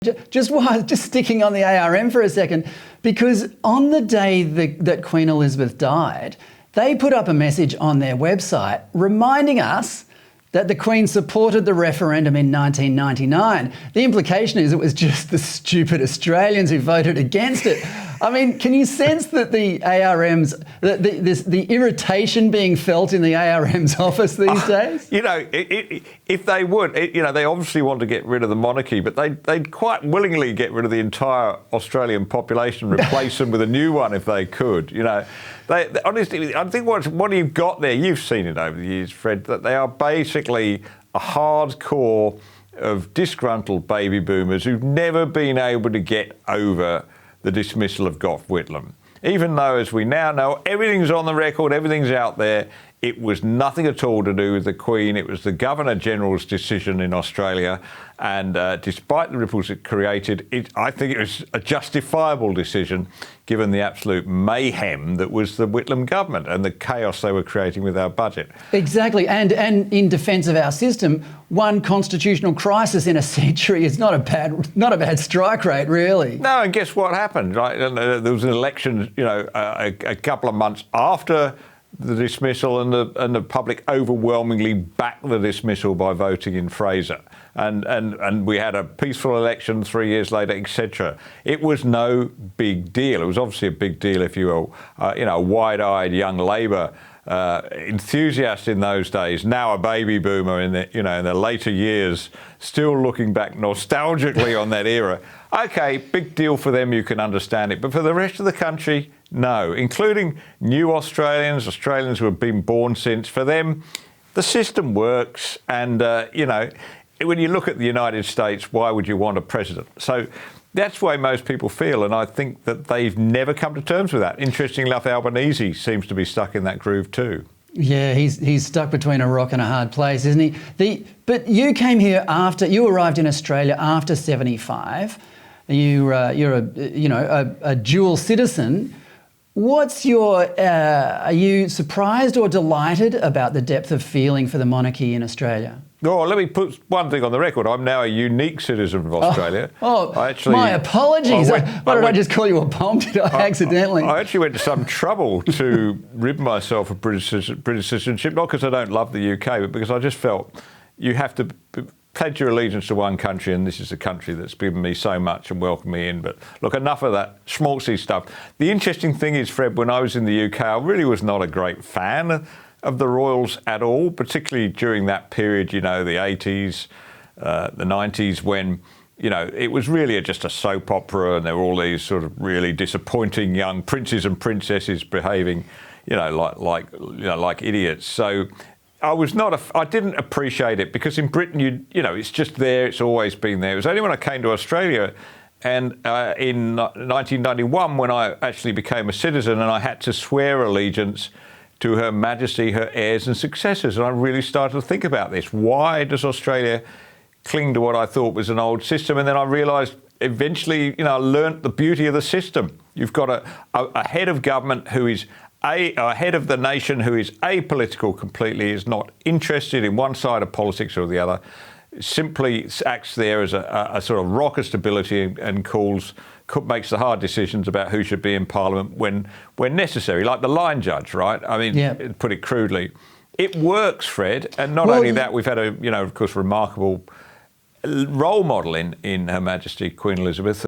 Just sticking on the ARM for a second, because on the day that Queen Elizabeth died, they put up a message on their website reminding us that the Queen supported the referendum in 1999. The implication is it was just the stupid Australians who voted against it. I mean, can you sense that the ARM's, the irritation being felt in the ARM's office these days? You know, if they would, you know, they obviously want to get rid of the monarchy, but they'd quite willingly get rid of the entire Australian population, replace them with a new one if they could, you know. Honestly, I think what you've got there, you've seen it over the years, Fred, that they are basically a hardcore of disgruntled baby boomers who've never been able to get over the dismissal of Gough Whitlam. Even though, as we now know, everything's on the record, everything's out there, it was nothing at all to do with the Queen. It was the Governor-General's decision in Australia. And despite the ripples it created, I think it was a justifiable decision given the absolute mayhem that was the Whitlam government and the chaos they were creating with our budget. Exactly. And in defence of our system, one constitutional crisis in a century is not a bad strike rate, really. No, and guess what happened? Right? There was an election, you know, a couple of months after the dismissal, and the public overwhelmingly backed the dismissal by voting in Fraser. And we had a peaceful election 3 years later, etc. It was no big deal. It was obviously a big deal if you were, you know, a wide-eyed young Labor enthusiast in those days, now a baby boomer in the later years, still looking back nostalgically on that era. Okay, big deal for them, you can understand it. But for the rest of the country, no, including new Australians who have been born since. For them, the system works. And, you know, when you look at the United States, why would you want a president? So that's the way most people feel. And I think that they've never come to terms with that. Interestingly enough, Albanese seems to be stuck in that groove too. Yeah, he's stuck between a rock and a hard place, isn't he? But you came here you arrived in Australia after 75. You're a dual citizen. What's are you surprised or delighted about the depth of feeling for the monarchy in Australia? Oh, let me put one thing on the record. I'm now a unique citizen of Australia. My apologies. Why did I just call you a bomb? Did I accidentally? I actually went to some trouble to rid myself of British citizenship, not because I don't love the UK, but because I just felt you have to pledge your allegiance to one country, and this is a country that's given me so much and welcomed me in. But look, enough of that schmaltzy stuff. The interesting thing is, Fred, when I was in the UK, I really was not a great fan of the royals at all, particularly during that period, you know, the 80s, the 90s, when, you know, it was really just a soap opera and there were all these sort of really disappointing young princes and princesses behaving, you know, like idiots. So I didn't appreciate it, because in Britain, you know, it's just there, it's always been there. It was only when I came to Australia and in 1991 when I actually became a citizen and I had to swear allegiance to Her Majesty, her heirs and successors. And I really started to think about this. Why does Australia cling to what I thought was an old system? And then I realised eventually, you know, I learnt the beauty of the system. You've got a head of government who is a head of the nation who is apolitical completely, is not interested in one side of politics or the other, simply acts there as a sort of rock of stability and makes the hard decisions about who should be in Parliament when necessary, like the line judge, right? I mean, Put it crudely. It works, Fred, and not only that, we've had a, you know, of course, remarkable role model in Her Majesty Queen Elizabeth.